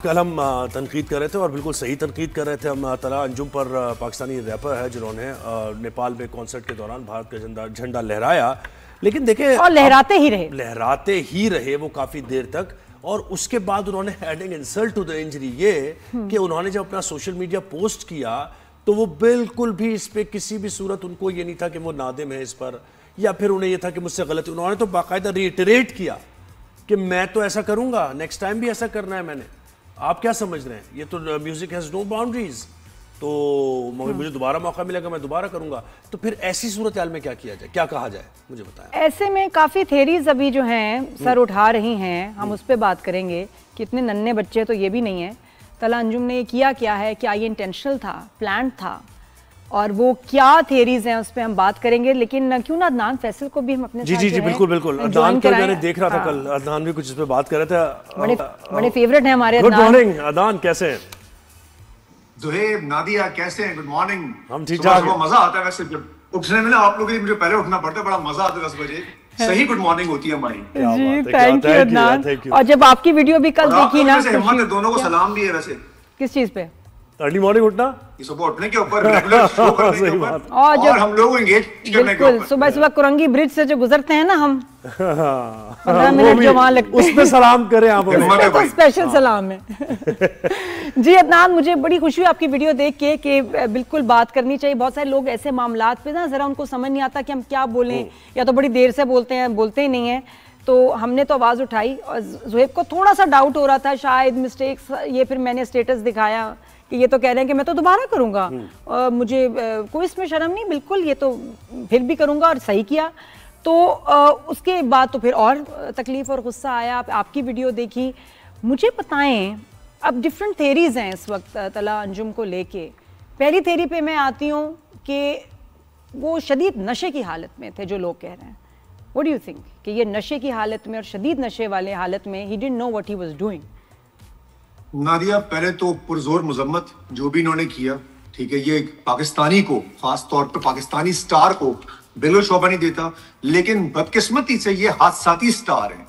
कल हम तनकीद कर रहे थे और बिल्कुल सही तनकीद कर रहे थे हम तला अंजुम पर। पाकिस्तानी रैपर है जिन्होंने नेपाल में कॉन्सर्ट के दौरान भारत का झंडा लहराया, लेकिन देखे और लहराते ही रहे वो काफ़ी देर तक। और उसके बाद उन्होंने adding insult to the injury ये कि उन्होंने जब अपना सोशल मीडिया पोस्ट किया तो वो बिल्कुल भी इस पर किसी भी सूरत उनको ये नहीं था कि वो नादिम है इस पर, या फिर उन्हें ये था कि मुझसे गलती। उन्होंने तो बाकायदा रिइटरेट किया कि मैं तो ऐसा करूंगा, नेक्स्ट टाइम भी ऐसा करना है मैंने। आप क्या समझ रहे हैं? ये तो म्यूजिक हैज नो बाउंड्रीज, तो मुझे दोबारा मौका मिलेगा मैं दोबारा करूंगा। तो फिर ऐसी सूरत हाल में क्या किया जाए, क्या कहा जाए, मुझे बताएं। ऐसे में काफी थेरीज अभी जो हैं सर उठा रही हैं, हम उस पर बात करेंगे कि इतने नन्हे बच्चे तो ये भी नहीं है। तला अंजुम ने ये किया क्या है, क्या ये इंटेंशनल था, प्लान था, और वो क्या थेरीज हैं उस पर हम बात करेंगे। लेकिन क्यों ना अदनान फैसल को भी हम अपने जी बिल्कुल अदनान को मैंने देख रहा था कल, अदनान भी कुछ इस पे बात कर रहे थे। बड़े फेवरेट हैं हमारे। गुड मॉर्निंग अदनान, कैसे हैं? ज़ुहैब, नादिया कैसे हैं? Good morning. हम ठीक ठाक हैं। मजा आता है वैसे जब उठने में ना, आप लोगों के लिए मुझे पहले उठना पड़ता है, बड़ा मजा आता है 10 बजे। सही गुड मॉर्निंग होती है हमारी। जी थैंक यू अदनान। और जब आपकी वीडियो भी कल देखी ना, हिम्मत है, दोनों को सलाम भी है वैसे। किस चीज पे? अर्ली मॉर्निंग उठना, ये सुबह उठने के ऊपर, रेगुलर शो करने के ऊपर, और हम लोग एंगेज करने के ऊपर। सुबह सुबह कुरंगी ब्रिज से जो गुजरते हैं ना हम, 15 मिनट जो वहां लगते हैं, उसमें सलाम करें आप, तो स्पेशल सलाम है। जी अदनान, मुझे बड़ी खुशी हुई आपकी वीडियो देख के कि बिल्कुल बात करनी चाहिए। बहुत सारे लोग ऐसे मामलात पे ना जरा उनको समझ नहीं आता कि हम क्या बोलें, या तो बड़ी देर से बोलते हैं, बोलते ही नहीं है। तो हमने तो आवाज़ उठाई और ज़ुहैब को थोड़ा सा डाउट हो रहा था शायद मिस्टेक्स, ये फिर मैंने स्टेटस दिखाया कि ये तो कह रहे हैं कि मैं तो दोबारा करूँगा, मुझे कोई इसमें शर्म नहीं, बिल्कुल ये तो फिर भी करूँगा, और सही किया। तो उसके बाद तो फिर और तकलीफ़ और गुस्सा आया। आपकी वीडियो देखी। मुझे बताएं, अब डिफरेंट थेरीज़ हैं इस वक्त तला अंजुम को लेके। पहली थेरी पे मैं आती हूँ कि वो शदीद नशे की हालत में थे, जो लोग कह रहे हैं। व्हाट डू यू थिंक कि ये नशे की हालत में और शदीद नशे वाले हालत में he didn't know what he was doing? Nadia, पहले तो पुरजोर मुजम्मत जो भी इन्होंने किया, ठीक है, ये पाकिस्तानी को, खास तौर पे पाकिस्तानी स्टार को बिल्कुल शोभा नहीं देता। लेकिन बदकिस्मती से ये हादसाती स्टार है।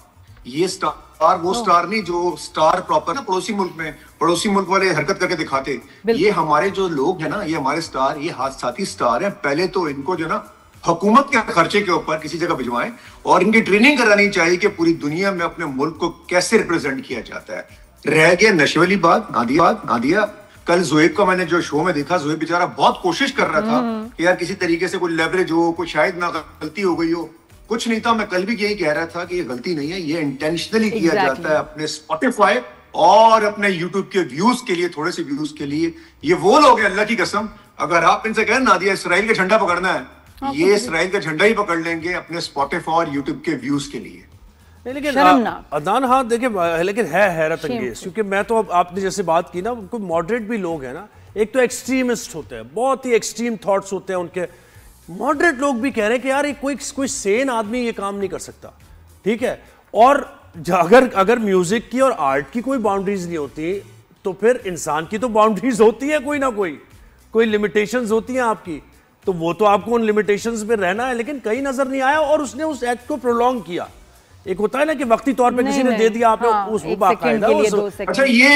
ये स्टार वो स्टार नहीं जो स्टार प्रॉपर ना पड़ोसी मुल्क में, पड़ोसी मुल्क वाले हरकत करके दिखाते। ये हमारे जो लोग हैं ना, ये हमारे स्टार, ये हादसाती स्टार हैं। पहले तो इनको जो ना हुकूमत के खर्चे के ऊपर किसी जगह भिजवाएं, और इनकी ट्रेनिंग करानी चाहिए कि पूरी दुनिया में अपने मुल्क को कैसे रिप्रेजेंट किया जाता है। रह गया नशे वाली बात, नादिया कल ज़ुहैब का मैंने जो शो में देखा, ज़ुहैब बेचारा बहुत कोशिश कर रहा था कि यार किसी तरीके से कोई लेवरेज हो, कोई शायद ना गलती हो गई हो, कुछ नहीं था। मैं कल भी यही कह रहा था कि ये गलती नहीं है, ये इंटेंशनली किया जाता है अपने स्पॉटिफाई और अपने यूट्यूब के व्यूज के लिए, थोड़े से व्यूज के लिए। ये वो लोग हैं, अल्लाह की कसम, अगर आप इनसे कहें नादिया इसराइल का झंडा पकड़ना है, ये इसराइल का झंडा ही पकड़ लेंगे अपने स्पॉटिफाई और यूट्यूब के व्यूज के लिए। लेकिन अदनान, हाँ देखिए, लेकिन है हैरत अंगेज, क्योंकि मैं तो अब आपने जैसे बात की ना, कोई मॉडरेट भी लोग हैं ना, एक तो एक्सट्रीमिस्ट होते हैं, बहुत ही एक्सट्रीम थॉट्स होते हैं उनके। मॉडरेट लोग भी कह रहे हैं कि यार कोई सेन आदमी ये काम नहीं कर सकता, ठीक है। और अगर म्यूजिक की और आर्ट की कोई बाउंड्रीज नहीं होती, तो फिर इंसान की तो बाउंड्रीज होती है, कोई ना कोई लिमिटेशंस होती हैं आपकी, तो वो तो आपको उन लिमिटेशंस में रहना है। लेकिन कहीं नजर नहीं आया, और उसने उस एक्ट को प्रोलॉन्ग किया। एक होता है ना कि वक्ती तौर पे किसी ने दे दिया, आपने उसको बाकायदा। अच्छा, ये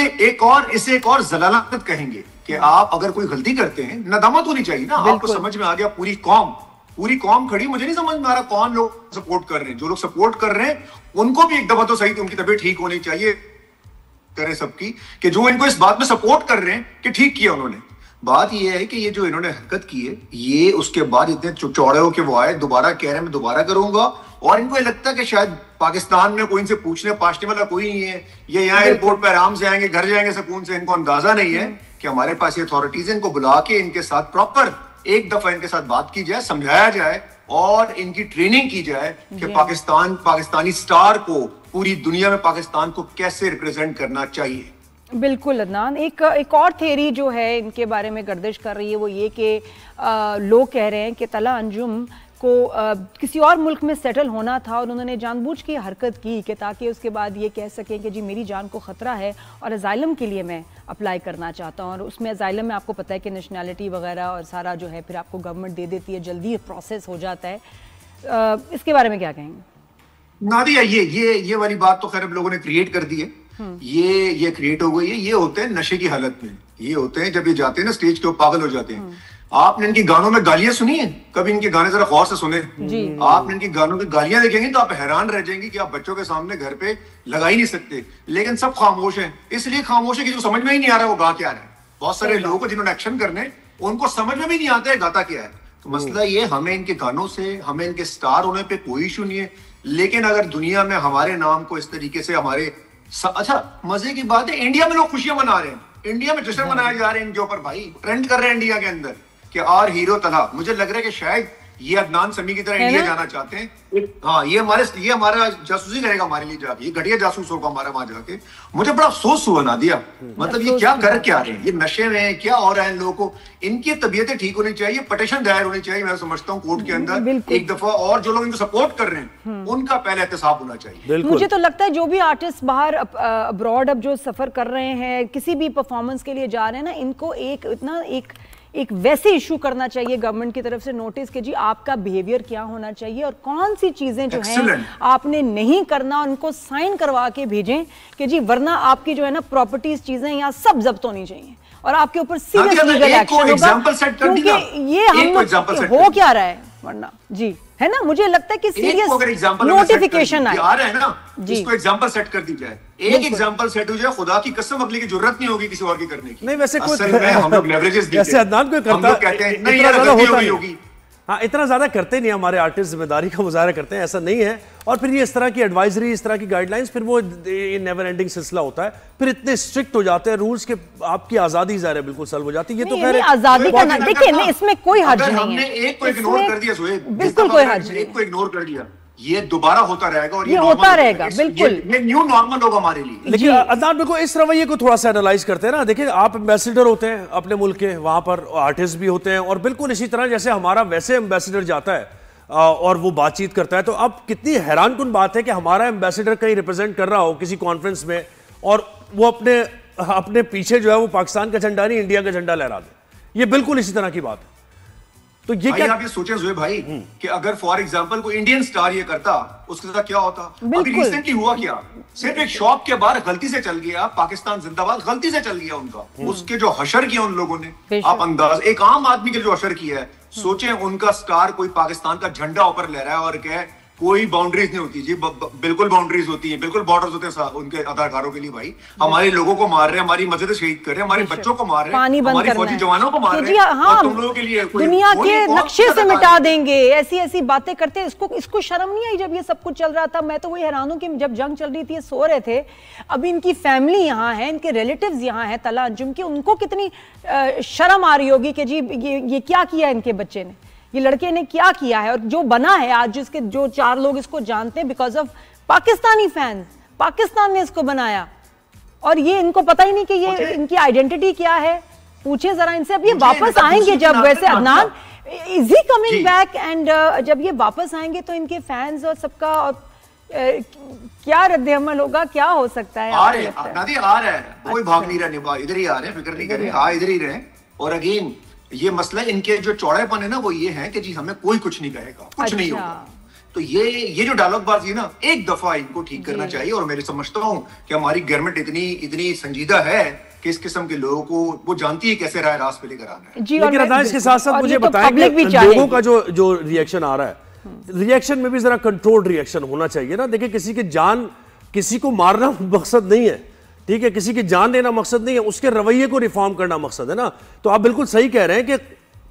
इसे एक और जलालत कहेंगे कि आप अगर कोई गलती करते हैं, नदामत होनी चाहिए ना। आपको समझ में आ गया, पूरी कौम खड़ी, मुझे नहीं समझ में आ रहा कौन लोग सपोर्ट कर रहे हैं। जो लोग सपोर्ट कर रहे हैं उनको भी एक दफा तो सही, उनकी तबीयत ठीक होनी चाहिए करें सबकी, कि जो इनको इस बात में सपोर्ट कर रहे हैं कि ठीक किया उन्होंने। बात ये है कि ये जो इन्होंने हरकत की है, ये उसके बाद इतने चौड़े होके वो आए, दोबारा कह रहे हैं मैं दोबारा करूंगा, और इनको ये लगता है कि शायद पाकिस्तान में कोई इनसे पूछने पाछने वाला कोई नहीं है, ये यहाँ एयरपोर्ट पे आराम से आएंगे, घर जाएंगे सुकून से। इनको अंदाजा नहीं है कि हमारे पास ये अथॉरिटीज, इनको बुला के इनके साथ प्रॉपर एक दफा इनके साथ बात की जाए, समझाया जाए, और इनकी ट्रेनिंग की जाए कि पाकिस्तानी स्टार को पूरी दुनिया में पाकिस्तान को कैसे रिप्रेजेंट करना चाहिए। बिल्कुल अदनान, एक और थेरी जो है इनके बारे में गर्दिश कर रही है, वो ये कि लोग कह रहे हैं कि तला अंजुम को किसी और मुल्क में सेटल होना था, और उन्होंने जानबूझ के हरकत की कि ताकि उसके बाद ये कह सकें कि जी मेरी जान को ख़तरा है और अजाइलम के लिए मैं अप्लाई करना चाहता हूँ। और उसमें अजाइलम में आपको पता है कि नेशनैलिटी वगैरह और सारा जो है फिर आपको गवर्नमेंट दे देती है, जल्दी प्रोसेस हो जाता है। इसके बारे में क्या कहेंगे? नादिया, ये वाली बात तो खैर अब लोगों ने क्रिएट कर दी है। ये क्रिएट हो गई है। ये होते हैं नशे की हालत में, ये होते हैं जब ये जाते हैं ना स्टेज पे, पागल हो जाते हैं। आपने इनके गानों में गालियां सुनी है? कभी इनके गाने जरा गौर से सुने। आपने इनके गानों की गालियां देखेंगे तो आप हैरान रह जाएंगे कि आप बच्चों के सामने घर पे लगा ही नहीं सकते, लेकिन सब खामोश हैं। इसलिए खामोश है कि जो समझ में ही नहीं आ रहा वो गा क्या रहा है। बहुत सारे लोगों को जिन्होंने एक्शन करने, उनको समझ में भी नहीं आता है गाता क्या है। तो मसला ये, हमें इनके गानों से, हमें इनके स्टार होने पे कोई इशू नहीं है, लेकिन अगर दुनिया में हमारे नाम को इस तरीके से हमारे अच्छा, मजे की बात है इंडिया में लोग खुशियां मना रहे हैं, इंडिया में जश्न मनाए जा रहे हैं इनके ऊपर, भाई ट्रेंड कर रहे हैं इंडिया के अंदर कि आर हीरो तला। मुझे लग रहा है कि शायद ये अदनान समी की तरह इंडिया जाना चाहते हैं। हाँ, ये हमारा जासूसी करेगा हमारे लिए जाके, ये घटिया जासूस होगा हमारा वहां जाके। मुझे बड़ा अफसोस हुआ नादिया, मतलब ये क्या कर क्या रहे हैं, ये नशे में क्या हो रहा है इन लोगों को। इनकी तबीयतें ठीक होनी चाहिए, पटिशन दायर होनी चाहिए, मैं समझता हूँ कोर्ट के अंदर एक दफा, और जो लोग इनको सपोर्ट कर रहे हैं उनका पहले एहतसाब होना चाहिए। मुझे तो लगता है जो भी आर्टिस्ट बाहर अब्रॉड अब जो सफर कर रहे हैं, किसी भी परफॉर्मेंस के लिए जा रहे हैं ना, इनको एक वैसे इशू करना चाहिए गवर्नमेंट की तरफ से नोटिस कि जी आपका बिहेवियर क्या होना चाहिए और कौन सी चीजें जो हैं आपने नहीं करना, उनको साइन करवा के भेजें कि जी वरना आपकी जो है ना प्रॉपर्टीज चीजें यहाँ सब जब्त होनी चाहिए और आपके ऊपर सीरियस लीगल एक्शन होगा, क्योंकि ये हम हो क्या रहा है वरना जी, है ना। मुझे लगता है कि सीरियस नोटिफिकेशन आ रहा है ना, इसको एग्जांपल सेट कर दी जाए, एक एग्जांपल सेट हो जाए, खुदा की कसम अगले की जरूरत नहीं होगी किसी और की करने की। नहीं वैसे हम लोग लेवरेजेस जैसे अदनान कोई करता कहते हैं नहीं यार गलती होगी। हाँ, इतना ज्यादा करते नहीं हमारे आर्टिस्ट, जिम्मेदारी का मुजाहरा करते हैं, ऐसा नहीं है। और फिर ये इस तरह की एडवाइजरी, इस तरह की गाइडलाइंस, फिर वो नेवर एंडिंग सिलसिला होता है, फिर इतने स्ट्रिक्ट हो जाते हैं रूल्स के, आपकी आजादी ज़ाहिर है बिल्कुल सल्ब हो जाती है। ये तो खैर आजादी का देखिए नहीं, इसमें कोई हर्ज नहीं है। हमने एक को इग्नोर कर दिया सुहेब, बिल्कुल कोई हर्ज नहीं, एक को इग्नोर कर दिया, ये दोबारा होता रहेगा और ये होता रहेगा, बिल्कुल ये न्यू नॉर्मल होगा हमारे लिए। लेकिन अदनान बिल्कुल इस रवैये को थोड़ा सा एनालाइज करते हैं ना। देखिए आप एम्बेसडर होते हैं अपने मुल्क के, वहां पर आर्टिस्ट भी होते हैं, और बिल्कुल इसी तरह जैसे हमारा वैसे एम्बेसडर जाता है और वो बातचीत करता है, तो अब कितनी हैरानकुन बात है कि हमारा एम्बेसडर कहीं रिप्रेजेंट कर रहा हो किसी कॉन्फ्रेंस में और वो अपने पीछे जो है वो पाकिस्तान का झंडा नहीं इंडिया का झंडा लहरा दे। ये बिल्कुल इसी तरह की बात है। तो ये क्या आप ये सोचें जुए भाई कि अगर फॉर एग्जांपल कोई इंडियन स्टार ये करता, उसके साथ क्या होता। अभी रिसेंटली हुआ क्या, सिर्फ एक शॉप के बाहर गलती से चल गया पाकिस्तान जिंदाबाद, गलती से चल गया उनका, उसके जो हशर किया उन लोगों ने, आप अंदाज एक आम आदमी के जो हशर किया है, सोचें उनका स्टार कोई पाकिस्तान का झंडा ऊपर ले रहा है और कहे कोई बाउंड्रीज नहीं होती जी, बिल्कुल बाउंड्रीज होती है, बिल्कुल बॉर्डर्स होते हैं उनके अदाकारों के लिए। भाई हमारे लोगों को मार रहे हैं, हमारी मस्जिद शहीद कर रहे हैं, हमारे बच्चों को मार रहे हैं, हमारे फौजी जवानों को मार रहे हैं, और तुम लोगों के लिए दुनिया के नक्शे से मिटा देंगे, ऐसी ऐसी बातें करते हैं। इसको शर्म नहीं आई जब ये सब कुछ चल रहा था? मैं तो वही हैरान हूं कि जब जंग चल रही थी ये सो रहे थे, अभी इनकी फैमिली यहाँ है, इनके रिलेटिव्स यहाँ है तला अंजुम की, उनको कितनी शर्म आ रही होगी कि जी ये क्या किया इनके बच्चे ने, ये लड़के ने क्या किया है। और जो बना है आज, जिसके जो 4 लोग इसको जानते हैं because of Pakistani fans, Pakistan ने इसको बनाया, और ये इनको पता ही नहीं कि ये इनकी आइडेंटिटी क्या है। पूछे जरा इनसे, अब ये वापस आएंगे जब, वैसे Adnan is he coming back, and जब ये वापस आएंगे तो इनके फैंस और सबका क्या रद्द-ए-अमल होगा, क्या हो सकता है? आ रहे हैं, कोई भाग नहीं रहा, इधर ही आ रहे हैं, फिक्र नहीं करें, इधर ही रहे। और अगेन ये मसला इनके जो चौड़ेपन है ना, वो ये है कि जी हमें कोई कुछ नहीं कहेगा, कुछ नहीं होगा। तो ये जो डायलॉगबाजी ना, एक दफा इनको ठीक करना चाहिए। और मैं समझता हूँ कि हमारी गवर्नमेंट इतनी संजीदा है कि इस किस्म के लोगों को वो जानती है कैसे राय रास्त पे लेकर आना है। लेकिन अदाइश के साथ साथ मुझे बताएं कि लोगों का जो रिएक्शन आ रहा है, रिएक्शन में भी जरा कंट्रोल्ड रिएक्शन होना चाहिए ना। देखिए किसी की जान, किसी को मारना मकसद नहीं है, ठीक है, किसी की जान देना मकसद नहीं है, उसके रवैये को रिफॉर्म करना मकसद है ना। तो आप बिल्कुल सही कह रहे हैं कि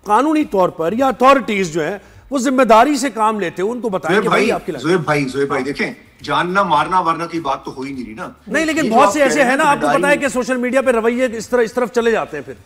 कानूनी तौर पर या अथॉरिटीज जो है वो जिम्मेदारी से काम लेते हैं, उनको बताएं कि भाई आपकी ज़ोएब भाई देखें, जानना मारना वरना की बात तो हो ही नहीं रही ना। नहीं, लेकिन बहुत से ऐसे हैं ना, आपको पता है कि सोशल मीडिया पे रवैये इस तरफ चले जाते हैं,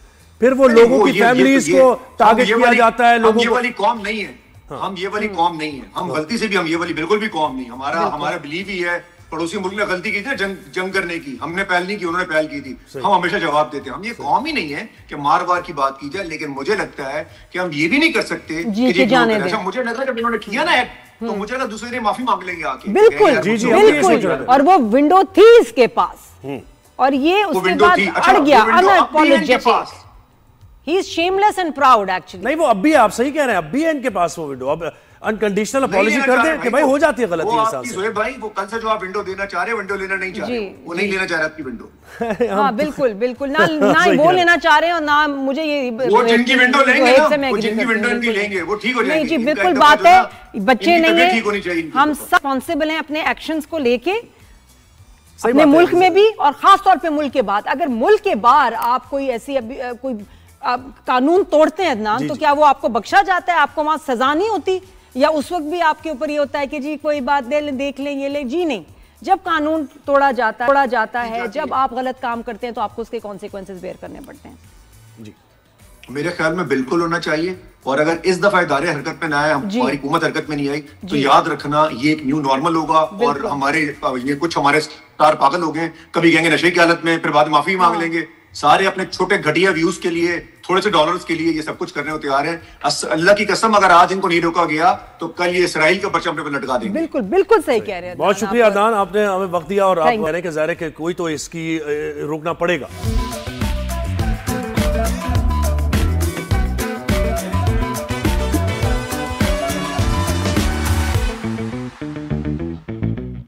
फिर वो लोगों की फैमिलीज को टारगेट किया जाता है। लोगों ये वाली कौम नहीं है, हम ये वाली कौम नहीं है, हम गलती से भी हम ये वाली बिल्कुल भी कौम नहीं। हमारा बिलीव ही है, पड़ोसी मुल्क ने गलती की थी जंग करने की, हमने पहल नहीं की, उन्होंने पहल की थी, हम हमेशा जवाब देते हैं। हम ये कौम ही नहीं है कि मार वार की बात की जाए, लेकिन मुझे लगता है कि हम ये भी नहीं कर सकते कि जी जाने दें। मुझे लग रहा है जब इन्होंने किया ना तो मुझे लगा दूसरे दिन माफी मांग लेंगे आके। बिल्कुल बिल्कुल, और वो विंडो थी इसके पास, और ये उसके बाद अड़ गया, unapologetic. He is shameless and proud actually. नहीं, वो अब भी, आप सही कह रहे हैं, अब भी है इनके पास वो विंडो। अब अनकंडीशनल अपॉलॉजी कर दे कि भाई हो जाती है गलती इंसान से। भाई वो कल से जो आप विंडो देना चाह रहे हैं, विंडो लेना नहीं चाह रहे, वो नहीं लेना चाह रहे आपकी विंडो। हाँ बिल्कुल बिल्कुल, ना वो लेना चाह रहे हैं और ना मुझे ये वो जिनकी विंडो लेंगे ना, वो जिनकी विंडो इनकी लेंगे वो ठीक हो जाएगी। नहीं जी बिल्कुल बात है, बच्चे नहीं है, हम सब रिस्पॉन्सिबल हैं अपने एक्शंस को लेके, अपने मुल्क में भी और खास तौर पे मुल्क के बाद। अगर मुल्क के बाहर आप कोई ऐसी कोई आप कानून तोड़ते हैं अदनान, तो क्या वो आपको बख्शा जाता है? आपको वहां सजा नहीं होती? या उस वक्त भी आपके ऊपर ये होता है कि जी कोई बात देख लें ये ले? जी नहीं, जब कानून तोड़ा जाता है, जब आप गलत काम करते हैं तो आपको उसके कॉन्सिक्वेंसेस बेयर करने पड़ते हैं। जी मेरे ख्याल में बिल्कुल होना चाहिए। और अगर इस दफा इदारे हरकत में ना आए, हमारी हुकूमत हरकत में नहीं आई, तो याद रखना ये एक न्यू नॉर्मल होगा। और हमारे ये कुछ हमारे स्टार पागल हो गए, कभी कहेंगे नशे की हालत में, फिर बाद में माफी मांग लेंगे। सारे अपने छोटे घटिया व्यूज के लिए, थोड़े से डॉलर्स के लिए ये सब कुछ करने को तैयार है। अल्लाह की कसम अगर आज इनको नहीं रोका गया तो कल ये इसराइल का पर्चा अपने पे लटका देंगे। बिल्कुल बिल्कुल सही कह रहे हैं। बहुत शुक्रिया अदनान, आपने हमें वक्त दिया और आप कह रहे हैं कि ज़ाहिर है कि कोई तो इसकी रोकना पड़ेगा।